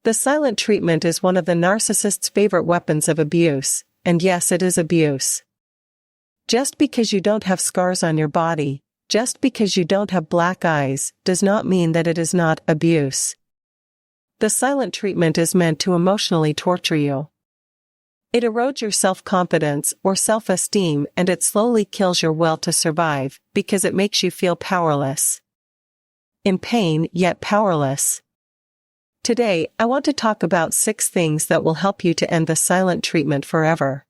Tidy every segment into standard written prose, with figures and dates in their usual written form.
The silent treatment is one of the narcissist's favorite weapons of abuse, and yes, it is abuse. Just because you don't have scars on your body, just because you don't have black eyes, does not mean that it is not abuse. The silent treatment is meant to emotionally torture you. It erodes your self-confidence or self-esteem, and it slowly kills your will to survive, because it makes you feel powerless. In pain, yet powerless. Today, I want to talk about 6 things that will help you to end the silent treatment forever.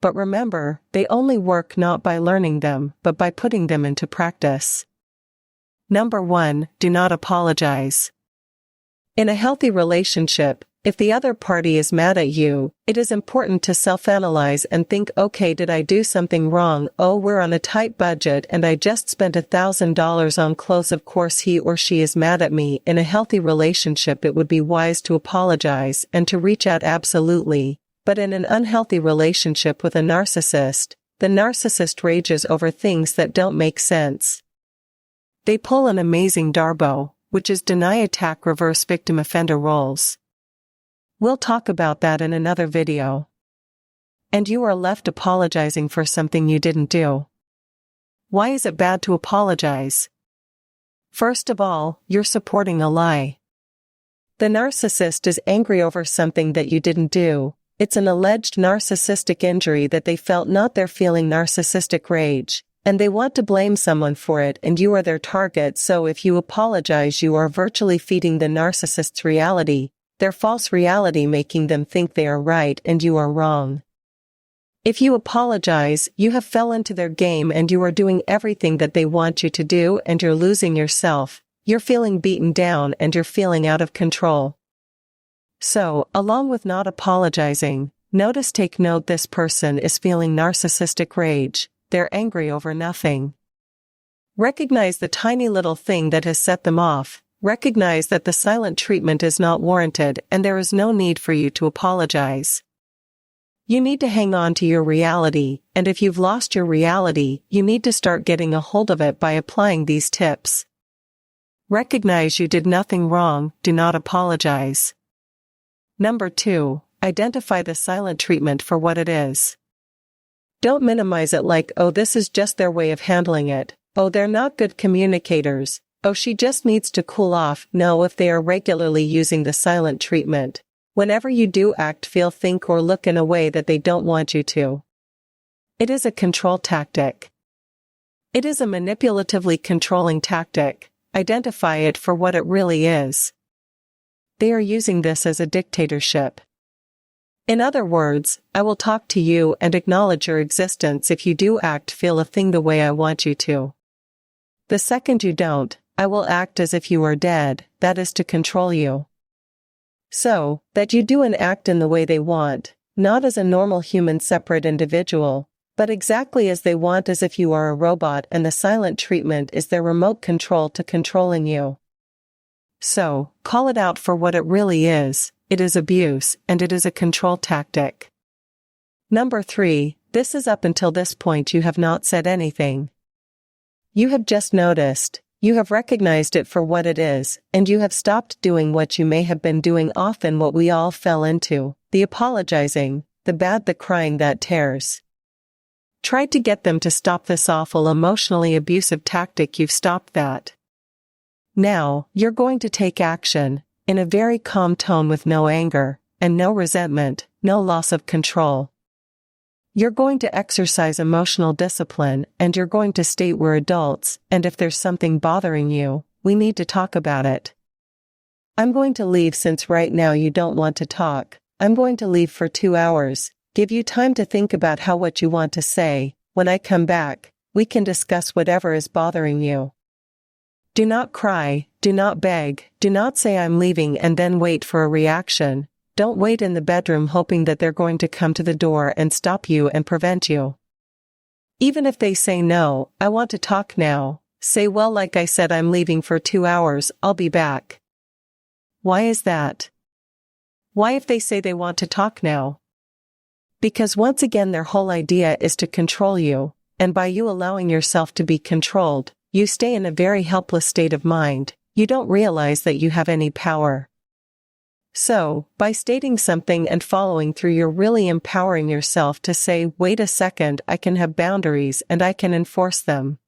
But remember, they only work not by learning them, but by putting them into practice. Number 1, do not apologize. In a healthy relationship, if the other party is mad at you, it is important to self-analyze and think, okay, did I do something wrong? Oh, we're on a tight budget and I just spent $1,000 on clothes. Of course he or she is mad at me. In a healthy relationship, it would be wise to apologize and to reach out, absolutely. But in an unhealthy relationship with a narcissist, the narcissist rages over things that don't make sense. They pull an amazing Darbo, which is deny, attack, reverse victim offender roles. We'll talk about that in another video. And you are left apologizing for something you didn't do. Why is it bad to apologize? First of all, you're supporting a lie. The narcissist is angry over something that you didn't do. It's an alleged narcissistic injury that they felt, not their feeling narcissistic rage, and they want to blame someone for it, and you are their target. So if you apologize, you are virtually feeding the narcissist's reality, their false reality, making them think they are right and you are wrong. If you apologize, you have fell into their game and you are doing everything that they want you to do, and you're losing yourself, you're feeling beaten down, and you're feeling out of control. So, along with not apologizing, take note, this person is feeling narcissistic rage. They're angry over nothing. Recognize the tiny little thing that has set them off. Recognize that the silent treatment is not warranted and there is no need for you to apologize. You need to hang on to your reality, and if you've lost your reality, you need to start getting a hold of it by applying these tips. Recognize you did nothing wrong, do not apologize. Number 2, identify the silent treatment for what it is. Don't minimize it like, oh, this is just their way of handling it. Oh, they're not good communicators. Oh, she just needs to cool off. No, if they are regularly using the silent treatment, whenever you do act, feel, think, or look in a way that they don't want you to, it is a control tactic. It is a manipulatively controlling tactic. Identify it for what it really is. They are using this as a dictatorship. In other words, I will talk to you and acknowledge your existence if you do act, feel, a thing the way I want you to. The second you don't, I will act as if you are dead. That is to control you. So, that you do and act in the way they want, not as a normal human separate individual, but exactly as they want, as if you are a robot, and the silent treatment is their remote control to controlling you. So, call it out for what it really is. It is abuse, and it is a control tactic. Number 3, this is up until this point you have not said anything. You have just noticed. You have recognized it for what it is, and you have stopped doing what you may have been doing, often what we all fell into, the apologizing, the bad, the crying that tears. Try to get them to stop this awful emotionally abusive tactic. You've stopped that. Now, you're going to take action, in a very calm tone, with no anger, and no resentment, no loss of control. You're going to exercise emotional discipline, and you're going to state, we're adults, and if there's something bothering you, we need to talk about it. I'm going to leave since right now you don't want to talk. I'm going to leave for 2 hours. Give you time to think about what you want to say. When I come back, we can discuss whatever is bothering you. Do not cry, do not beg, do not say I'm leaving and then wait for a reaction. Don't wait in the bedroom hoping that they're going to come to the door and stop you and prevent you. Even if they say no, I want to talk now, say, well, like I said, I'm leaving for 2 hours, I'll be back. Why is that? Why if they say they want to talk now? Because once again their whole idea is to control you, and by you allowing yourself to be controlled, you stay in a very helpless state of mind. You don't realize that you have any power. So, by stating something and following through, you're really empowering yourself to say, wait a second, I can have boundaries and I can enforce them.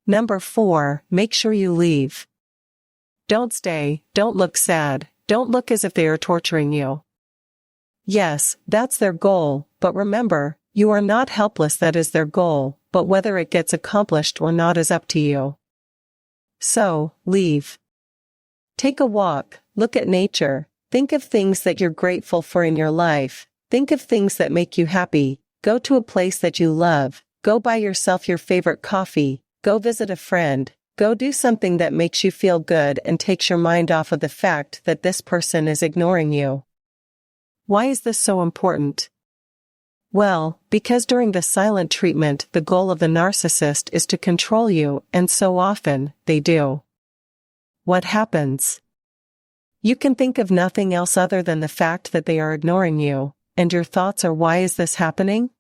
Number 4, make sure you leave. Don't stay, don't look sad, don't look as if they are torturing you. Yes, that's their goal, but remember, you are not helpless. That is their goal, but whether it gets accomplished or not is up to you. So, leave. Take a walk, look at nature, think of things that you're grateful for in your life, think of things that make you happy, go to a place that you love, go buy yourself your favorite coffee, go visit a friend, go do something that makes you feel good and takes your mind off of the fact that this person is ignoring you. Why is this so important? Well, because during the silent treatment, the goal of the narcissist is to control you, and so often, they do. What happens? You can think of nothing else other than the fact that they are ignoring you, and your thoughts are, why is this happening?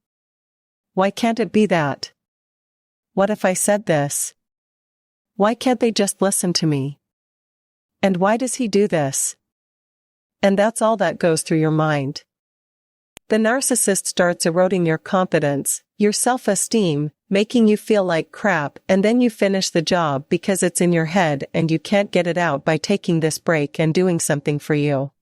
Why can't it be that? What if I said this? Why can't they just listen to me? And why does he do this? And that's all that goes through your mind. The narcissist starts eroding your confidence, your self-esteem, making you feel like crap, and then you finish the job because it's in your head and you can't get it out by taking this break and doing something for you.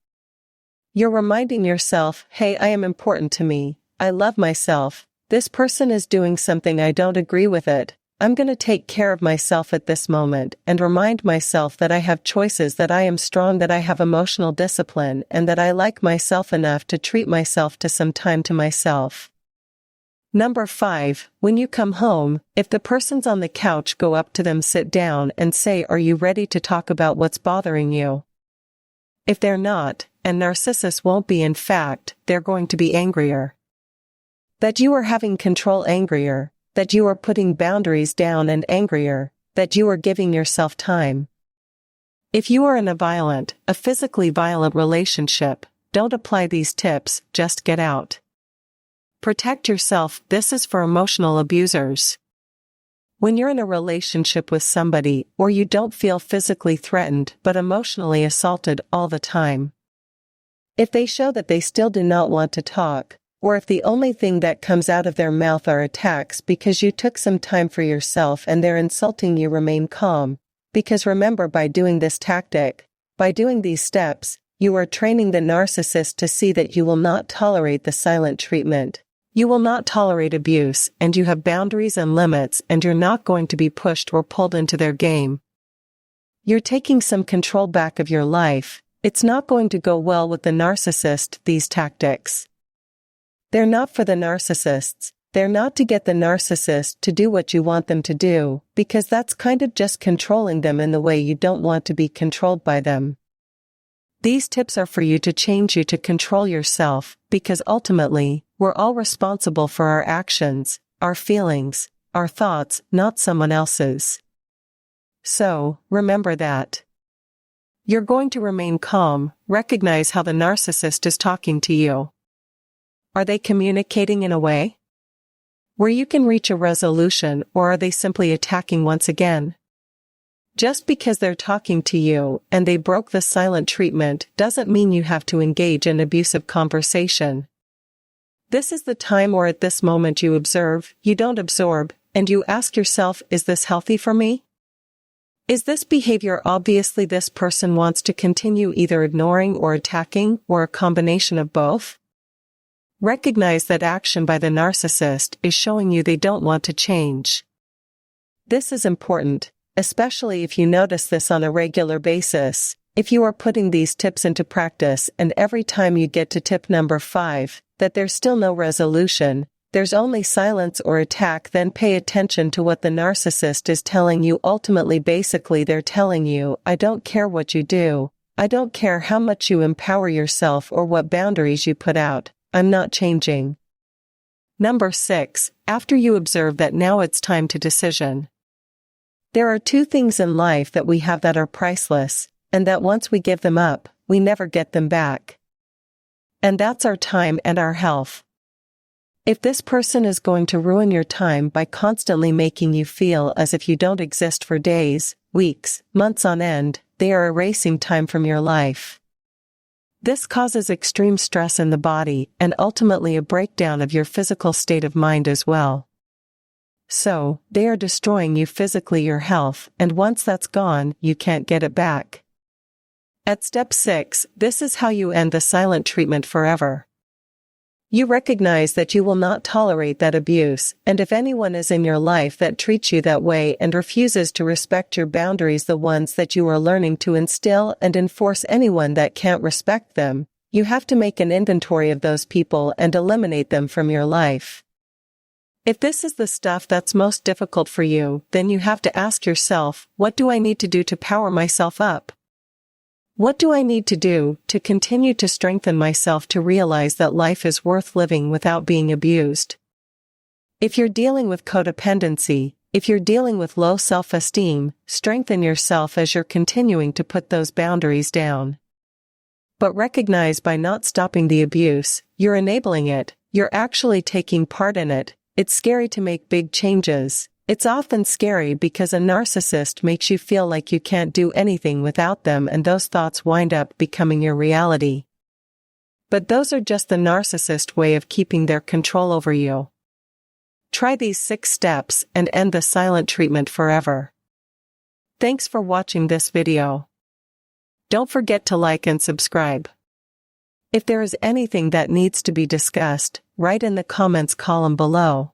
You're reminding yourself, hey, I am important to me, I love myself, this person is doing something, I don't agree with it, I'm gonna take care of myself at this moment and remind myself that I have choices, that I am strong, that I have emotional discipline, and that I like myself enough to treat myself to some time to myself. Number 5, when you come home, if the person's on the couch, go up to them, sit down and say, are you ready to talk about what's bothering you? If they're not, and narcissists won't be, in fact, they're going to be angrier. That you are having control, angrier. That you are putting boundaries down, and angrier, that you are giving yourself time. If you are in a physically violent relationship, don't apply these tips, just get out. Protect yourself, this is for emotional abusers. When you're in a relationship with somebody, or you don't feel physically threatened but emotionally assaulted all the time. If they show that they still do not want to talk, or if the only thing that comes out of their mouth are attacks because you took some time for yourself and they're insulting you, remain calm, because remember, by doing this tactic, by doing these steps, you are training the narcissist to see that you will not tolerate the silent treatment. You will not tolerate abuse, and you have boundaries and limits, and you're not going to be pushed or pulled into their game. You're taking some control back of your life. It's not going to go well with the narcissist, these tactics. They're not for the narcissists, they're not to get the narcissist to do what you want them to do, because that's kind of just controlling them in the way you don't want to be controlled by them. These tips are for you to change you to control yourself, because ultimately, we're all responsible for our actions, our feelings, our thoughts, not someone else's. So, remember that. You're going to remain calm, recognize how the narcissist is talking to you. Are they communicating in a way where you can reach a resolution, or are they simply attacking once again? Just because they're talking to you and they broke the silent treatment doesn't mean you have to engage in abusive conversation. This is the time, or at this moment, you observe, you don't absorb, and you ask yourself, is this healthy for me? Is this behavior obviously this person wants to continue either ignoring or attacking, or a combination of both? Recognize that action by the narcissist is showing you they don't want to change. This is important, especially if you notice this on a regular basis. If you are putting these tips into practice and every time you get to tip number 5, that there's still no resolution, there's only silence or attack, then pay attention to what the narcissist is telling you. Ultimately, basically, they're telling you, I don't care what you do, I don't care how much you empower yourself or what boundaries you put out, I'm not changing. Number 6, after you observe that, now it's time to decision. There are 2 things in life that we have that are priceless, and that once we give them up, we never get them back. And that's our time and our health. If this person is going to ruin your time by constantly making you feel as if you don't exist for days, weeks, months on end, they are erasing time from your life. This causes extreme stress in the body and ultimately a breakdown of your physical state of mind as well. So, they are destroying you physically, your health, and once that's gone, you can't get it back. At step 6, this is how you end the silent treatment forever. You recognize that you will not tolerate that abuse, and if anyone is in your life that treats you that way and refuses to respect your boundaries, the ones that you are learning to instill and enforce, anyone that can't respect them, you have to make an inventory of those people and eliminate them from your life. If this is the stuff that's most difficult for you, then you have to ask yourself, what do I need to do to power myself up? What do I need to do to continue to strengthen myself to realize that life is worth living without being abused? If you're dealing with codependency, if you're dealing with low self-esteem, strengthen yourself as you're continuing to put those boundaries down. But recognize by not stopping the abuse, you're enabling it, you're actually taking part in it. It's scary to make big changes. It's often scary because a narcissist makes you feel like you can't do anything without them, and those thoughts wind up becoming your reality. But those are just the narcissist way of keeping their control over you. Try these 6 steps and end the silent treatment forever. Thanks for watching this video. Don't forget to like and subscribe. If there is anything that needs to be discussed, write in the comments column below.